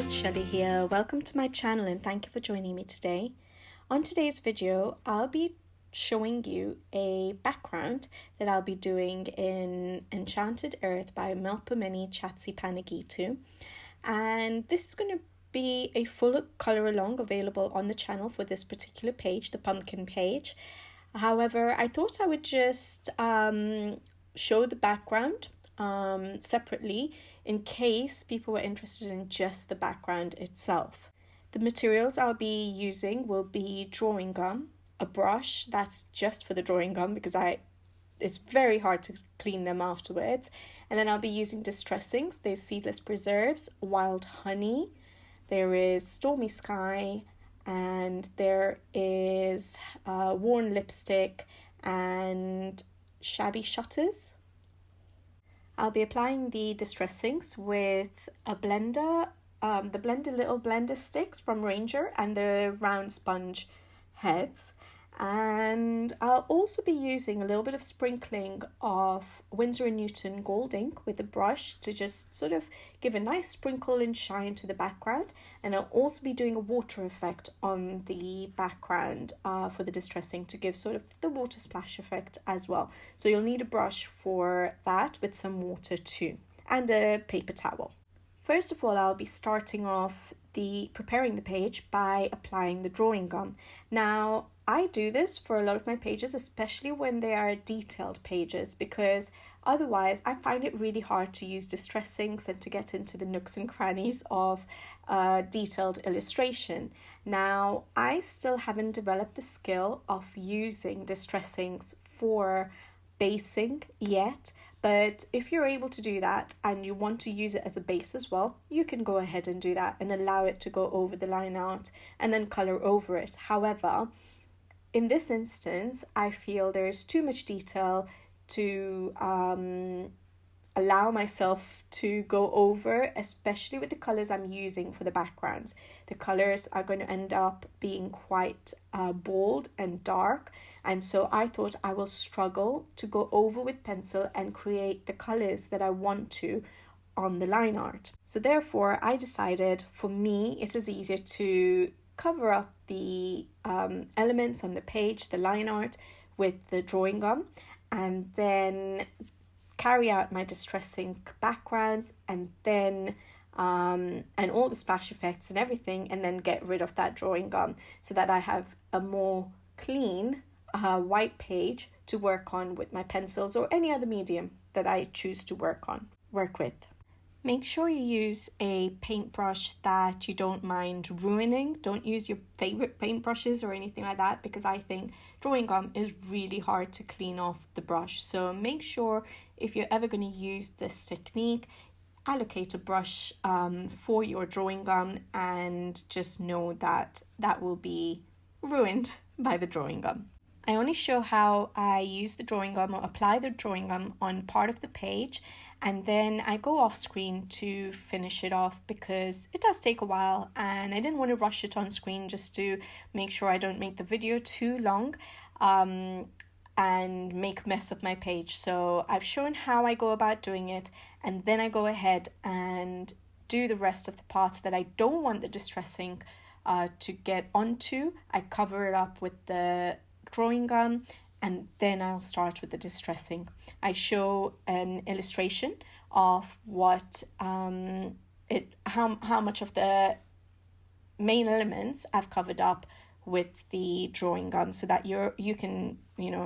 it's Shelly here. Welcome to my channel and thank you for joining me today. On today's video, I'll be showing you a background that I'll be doing in Enchanted Earth by Melpomeni Chatzipanagiotou. And this is going to be a full colour along available on the channel for this particular page, the pumpkin page. However, I thought I would just show the background separately in case people were interested in just the background itself. The materials I'll be using will be drawing gum, a brush that's just for the drawing gum because it's very hard to clean them afterwards, and then I'll be using distressings. There's seedless preserves, wild honey, there is stormy sky, and there is worn lipstick and shabby shutters. I'll be applying the distressings with a blender, the little blender sticks from Ranger and the round sponge heads. And I'll also be using a little bit of sprinkling of Winsor Newton gold ink with a brush to just sort of give a nice sprinkle and shine to the background. And I'll also be doing a water effect on the background for the distressing to give sort of the water splash effect as well. So you'll need a brush for that with some water too, and a paper towel. First of all, I'll be starting off preparing the page by applying the drawing gum. Now, I do this for a lot of my pages, especially when they are detailed pages, because otherwise I find it really hard to use distressings and to get into the nooks and crannies of detailed illustration. Now, I still haven't developed the skill of using distressings for basing yet, but if you're able to do that and you want to use it as a base as well, you can go ahead and do that and allow it to go over the line art and then color over it. However, in this instance, I feel there is too much detail to allow myself to go over, especially with the colours I'm using for the backgrounds. The colours are going to end up being quite bold and dark, and so I thought I will struggle to go over with pencil and create the colours that I want to on the line art. So therefore, I decided for me it is easier to cover up the elements on the page, the line art, with the drawing gum, and then carry out my distressing backgrounds and then and all the splash effects and everything, and then get rid of that drawing gum so that I have a more clean white page to work on with my pencils or any other medium that I choose to work with. Make sure you use a paintbrush that you don't mind ruining. Don't use your favorite paintbrushes or anything like that, because I think drawing gum is really hard to clean off the brush. So make sure if you're ever going to use this technique, allocate a brush for your drawing gum, and just know that that will be ruined by the drawing gum. I only show how I use the drawing gum or apply the drawing gum on part of the page, and then I go off screen to finish it off because it does take a while and I didn't want to rush it on screen just to make sure I don't make the video too long and make a mess of my page. So I've shown how I go about doing it, and then I go ahead and do the rest of the parts that I don't want the distressing to get onto. I cover it up with the drawing gum, and then I'll start with the distressing. I show an illustration of what how much of the main elements I've covered up with the drawing gum, so that you can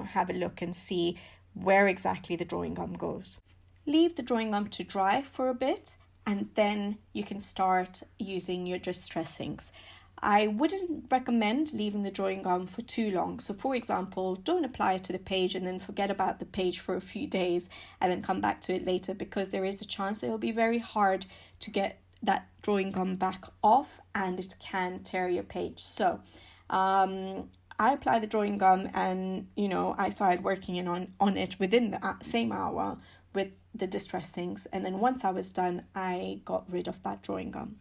have a look and see where exactly the drawing gum goes. Leave the drawing gum to dry for a bit, and then you can start using your distressings. I wouldn't recommend leaving the drawing gum for too long. So for example, don't apply it to the page and then forget about the page for a few days and then come back to it later, because there is a chance that it will be very hard to get that drawing gum back off and it can tear your page. So I applied the drawing gum and I started working on it within the same hour with the distressings, and then once I was done, I got rid of that drawing gum.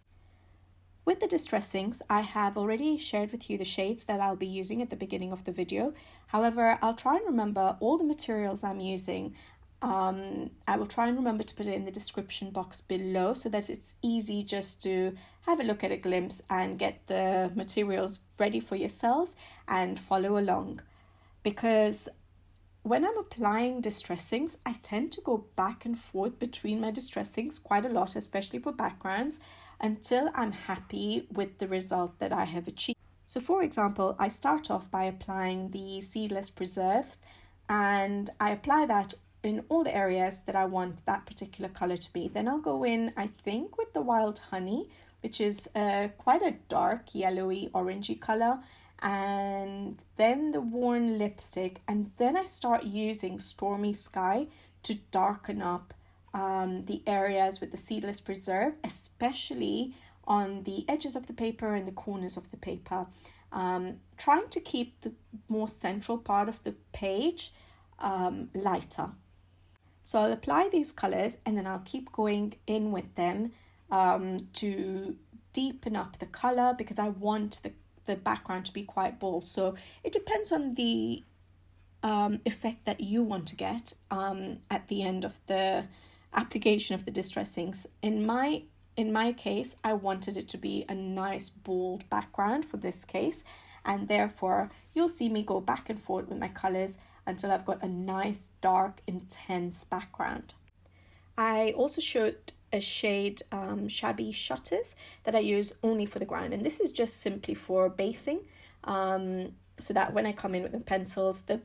With the distressings, I have already shared with you the shades that I'll be using at the beginning of the video. However, I'll try and remember all the materials I'm using I will try and remember to put it in the description box below so that it's easy just to have a look at a glimpse and get the materials ready for yourselves and follow along. Because when I'm applying distressings, I tend to go back and forth between my distressings quite a lot, especially for backgrounds, until I'm happy with the result that I have achieved. So for example, I start off by applying the Seedless Preserve, and I apply that in all the areas that I want that particular color to be. Then I'll go in, I think, with the Wild Honey, which is quite a dark yellowy orangey color, and then the Worn Lipstick, and then I start using Stormy Sky to darken up the areas with the Seedless Preserve, especially on the edges of the paper and the corners of the paper, trying to keep the more central part of the page lighter. So I'll apply these colors and then I'll keep going in with them to deepen up the color, because I want the background to be quite bold. So it depends on the effect that you want to get at the end of the application of the distressings. In my case, I wanted it to be a nice bold background for this case, and therefore you'll see me go back and forth with my colors until I've got a nice dark intense background. I also showed a shade Shabby Shutters that I use only for the ground, and this is just simply for basing, so that when I come in with the pencils, the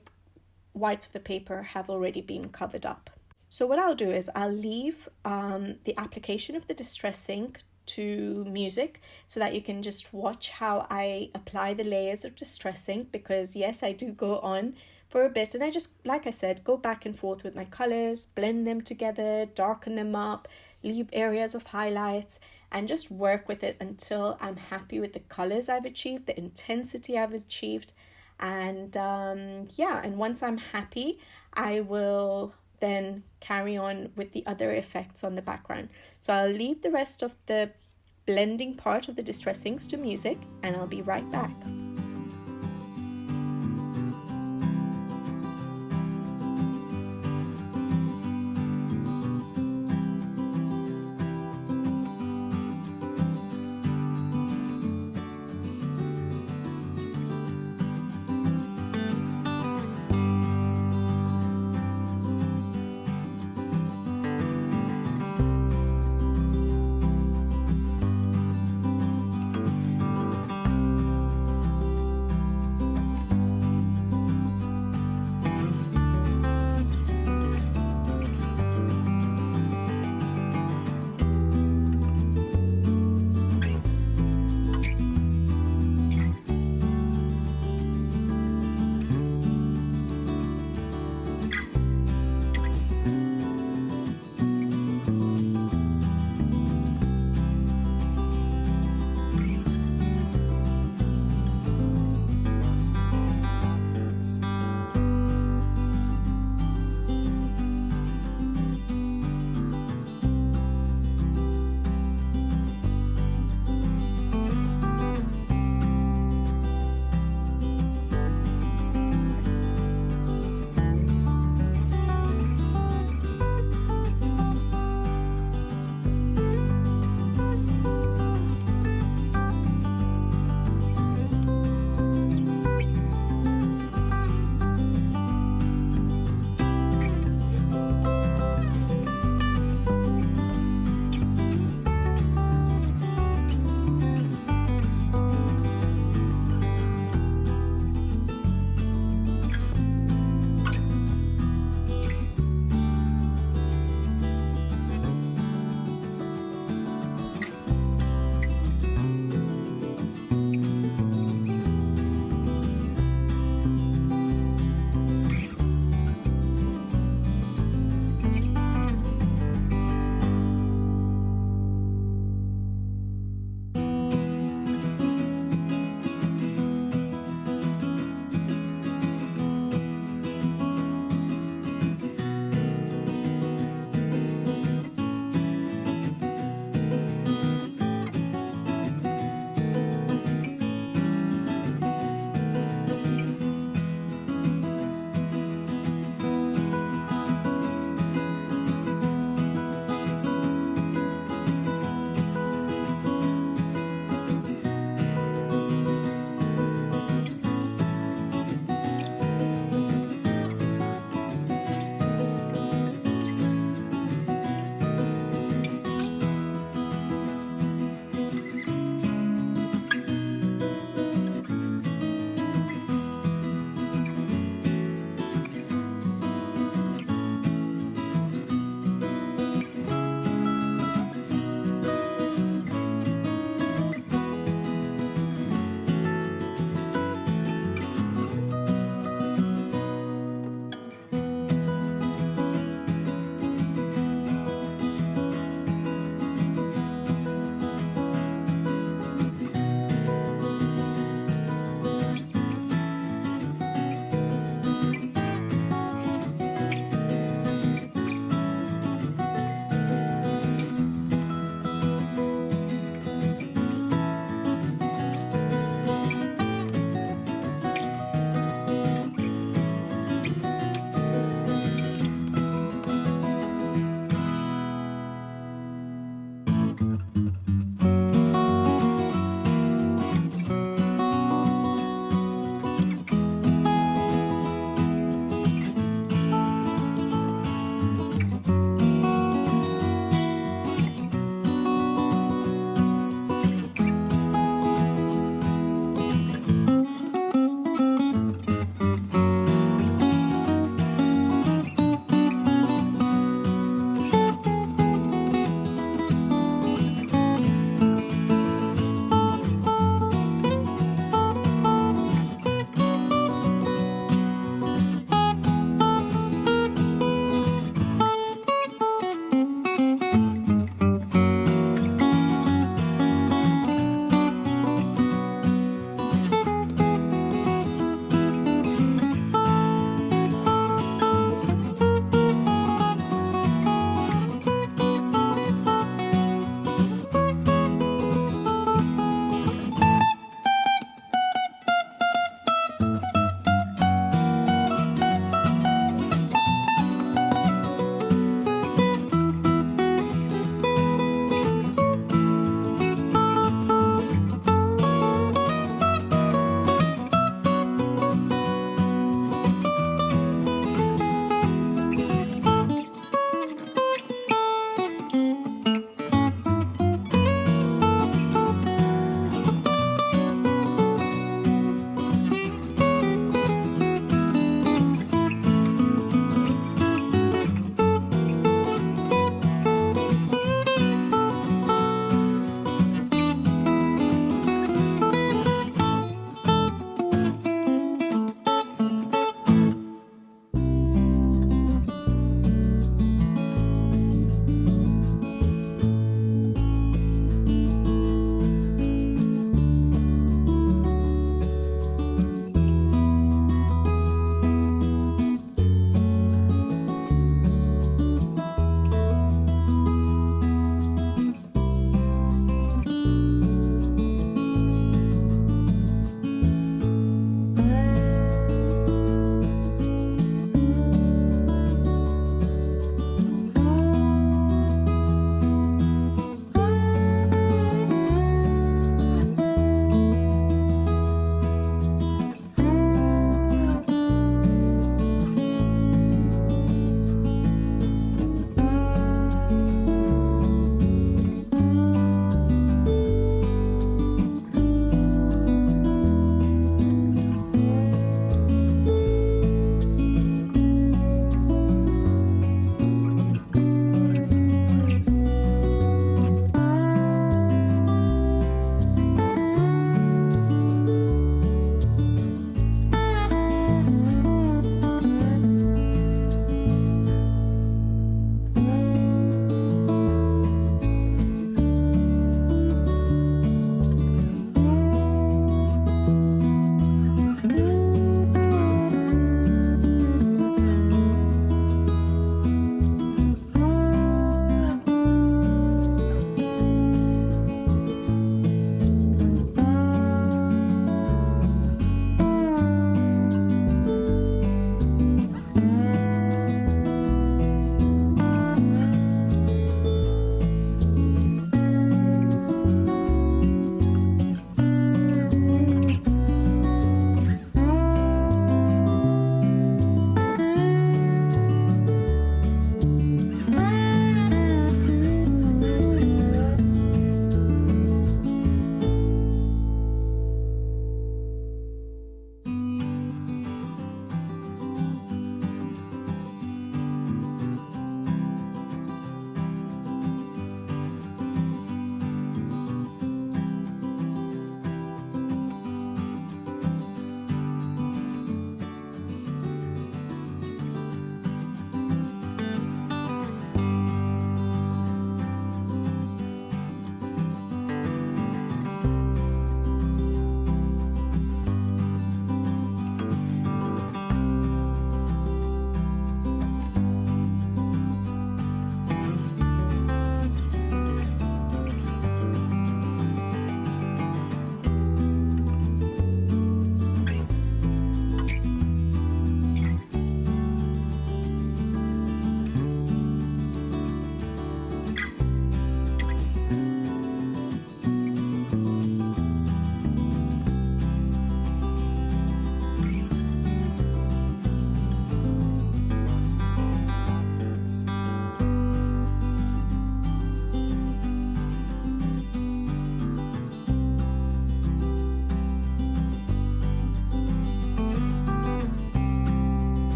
whites of the paper have already been covered up. So what I'll do is I'll leave the application of the distressing to music so that you can just watch how I apply the layers of distressing, because yes, I do go on for a bit and I just, like I said, go back and forth with my colors, blend them together, darken them up, leave areas of highlights, and just work with it until I'm happy with the colors I've achieved, the intensity I've achieved. And and once I'm happy, I will then carry on with the other effects on the background. So I'll leave the rest of the blending part of the distressings to music, and I'll be right back.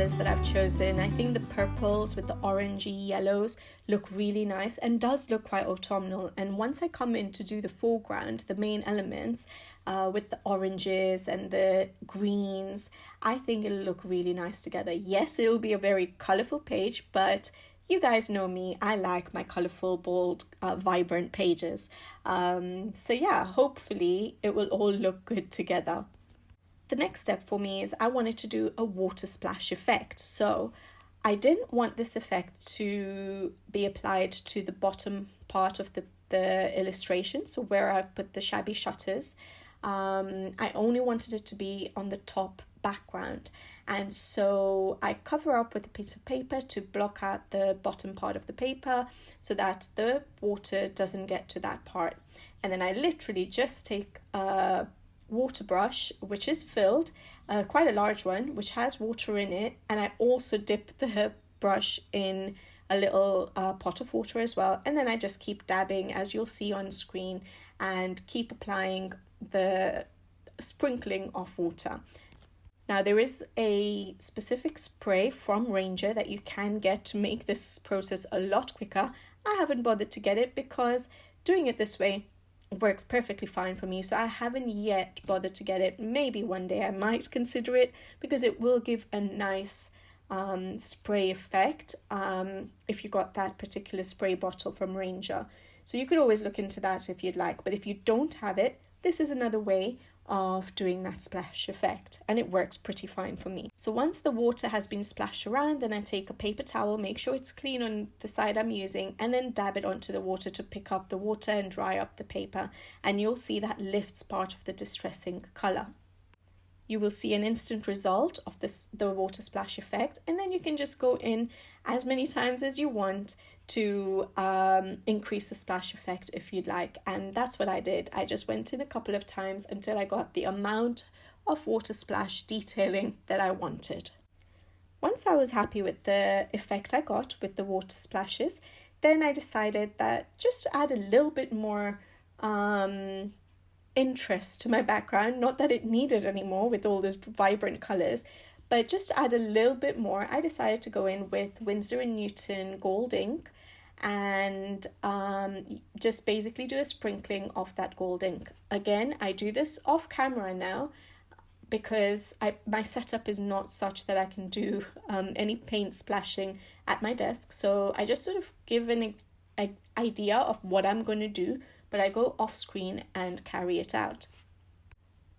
colours that I've chosen. I think the purples with the orangey yellows look really nice and does look quite autumnal. And once I come in to do the foreground, the main elements with the oranges and the greens, I think it'll look really nice together. Yes, it'll be a very colourful page, but you guys know me, I like my colourful, bold, vibrant pages. So yeah, hopefully it will all look good together. The next step for me is I wanted to do a water splash effect. So I didn't want this effect to be applied to the bottom part of the illustration, so where I've put the shabby shutters. I only wanted it to be on the top background, and so I cover up with a piece of paper to block out the bottom part of the paper so that the water doesn't get to that part. And then I literally just take a water brush which is filled, quite a large one, which has water in it, and I also dip the brush in a little pot of water as well, and then I just keep dabbing, as you'll see on screen, and keep applying the sprinkling of water. Now there is a specific spray from Ranger that you can get to make this process a lot quicker. I haven't bothered to get it because doing it this way works perfectly fine for me, so I haven't yet bothered to get it. Maybe one day I might consider it because it will give a nice spray effect if you got that particular spray bottle from Ranger. So you could always look into that if you'd like, but if you don't have it, this is another way of doing that splash effect, and it works pretty fine for me. So once the water has been splashed around, then I take a paper towel, make sure it's clean on the side I'm using, and then dab it onto the water to pick up the water and dry up the paper, and you'll see that lifts part of the distressing colour. You will see an instant result of the water splash effect, and then you can just go in as many times as you want to increase the splash effect if you'd like. And that's what I did. I just went in a couple of times until I got the amount of water splash detailing that I wanted. Once I was happy with the effect I got with the water splashes, then I decided that just to add a little bit more interest to my background, not that it needed anymore with all these vibrant colours, but just to add a little bit more, I decided to go in with Winsor Newton gold ink and just basically do a sprinkling of that gold ink. Again, I do this off camera now because my setup is not such that I can do any paint splashing at my desk, so I just sort of give an idea of what I'm going to do, but I go off screen and carry it out.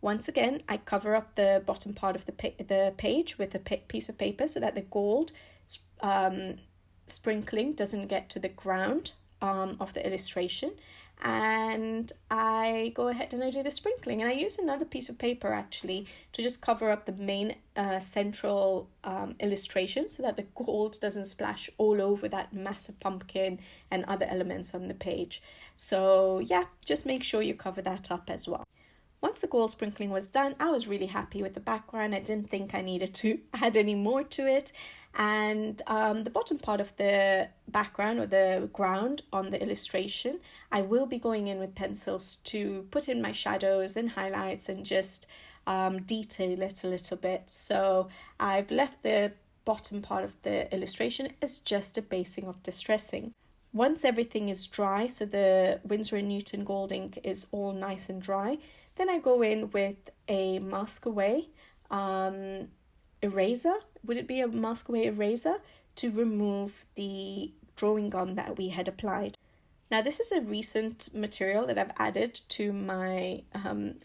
Once again, I cover up the bottom part of the page with a piece of paper so that the gold sprinkling doesn't get to the ground of the illustration, and I go ahead and I do the sprinkling, and I use another piece of paper actually to just cover up the main central illustration so that the gold doesn't splash all over that massive pumpkin and other elements on the page. So yeah, just make sure you cover that up as well. Once the gold sprinkling was done, I was really happy with the background. I didn't think I needed to add any more to it. And the bottom part of the background or the ground on the illustration, I will be going in with pencils to put in my shadows and highlights and just detail it a little bit. So I've left the bottom part of the illustration as just a basing of distressing. Once everything is dry, so the Winsor Newton gold ink is all nice and dry, then I go in with a Maskaway eraser. Would it be a Maskaway eraser to remove the drawing gum that we had applied? Now this is a recent material that I've added to my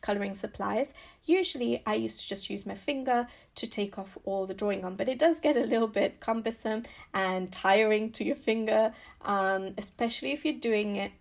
colouring supplies. Usually I used to just use my finger to take off all the drawing gum, but it does get a little bit cumbersome and tiring to your finger, especially if you're doing it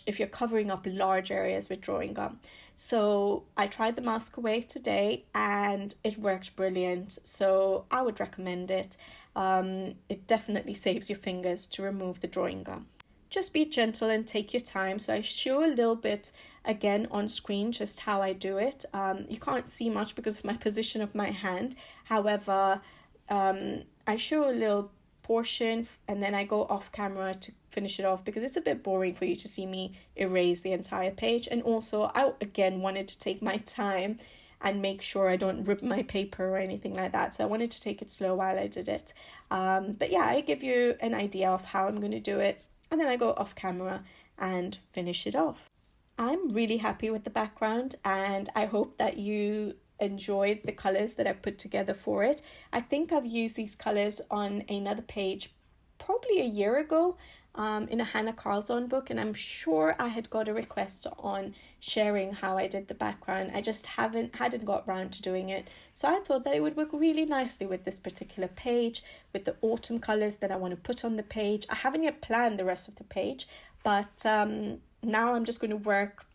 if you're covering up large areas with drawing gum. So I tried the Maskaway today and it worked brilliant, so I would recommend it. It definitely saves your fingers to remove the drawing gum. Just be gentle and take your time. So I show a little bit again on screen just how I do it. You can't see much because of my position of my hand. However, I show a little portion and then I go off camera to finish it off because it's a bit boring for you to see me erase the entire page. And also I again wanted to take my time and make sure I don't rip my paper or anything like that. So I wanted to take it slow while I did it. But yeah, I give you an idea of how I'm going to do it, and then I go off camera and finish it off. I'm really happy with the background, and I hope that you enjoyed the colours that I put together for it. I think I've used these colours on another page probably a year ago, in a Hannah Carlzon book, and I'm sure I had got a request on sharing how I did the background. I just hadn't got round to doing it, so I thought that it would work really nicely with this particular page, with the autumn colours that I want to put on the page. I haven't yet planned the rest of the page, but now I'm just going to work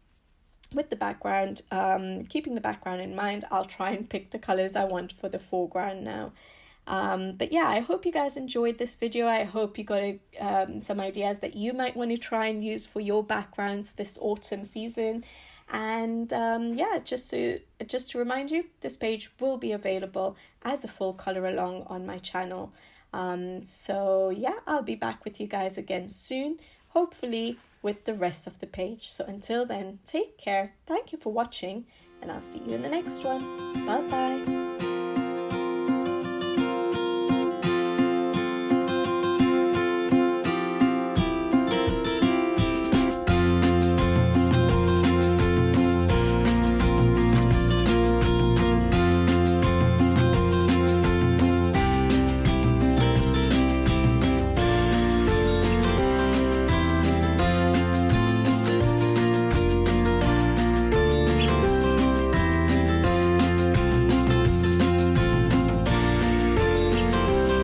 with the background, keeping the background in mind. I'll try and pick the colours I want for the foreground now. But yeah, I hope you guys enjoyed this video. I hope you got some ideas that you might want to try and use for your backgrounds this autumn season. And yeah, just to remind you, this page will be available as a full colour along on my channel. So yeah, I'll be back with you guys again soon, hopefully with the rest of the page. So until then, take care, thank you for watching, and I'll see you in the next one. Bye bye.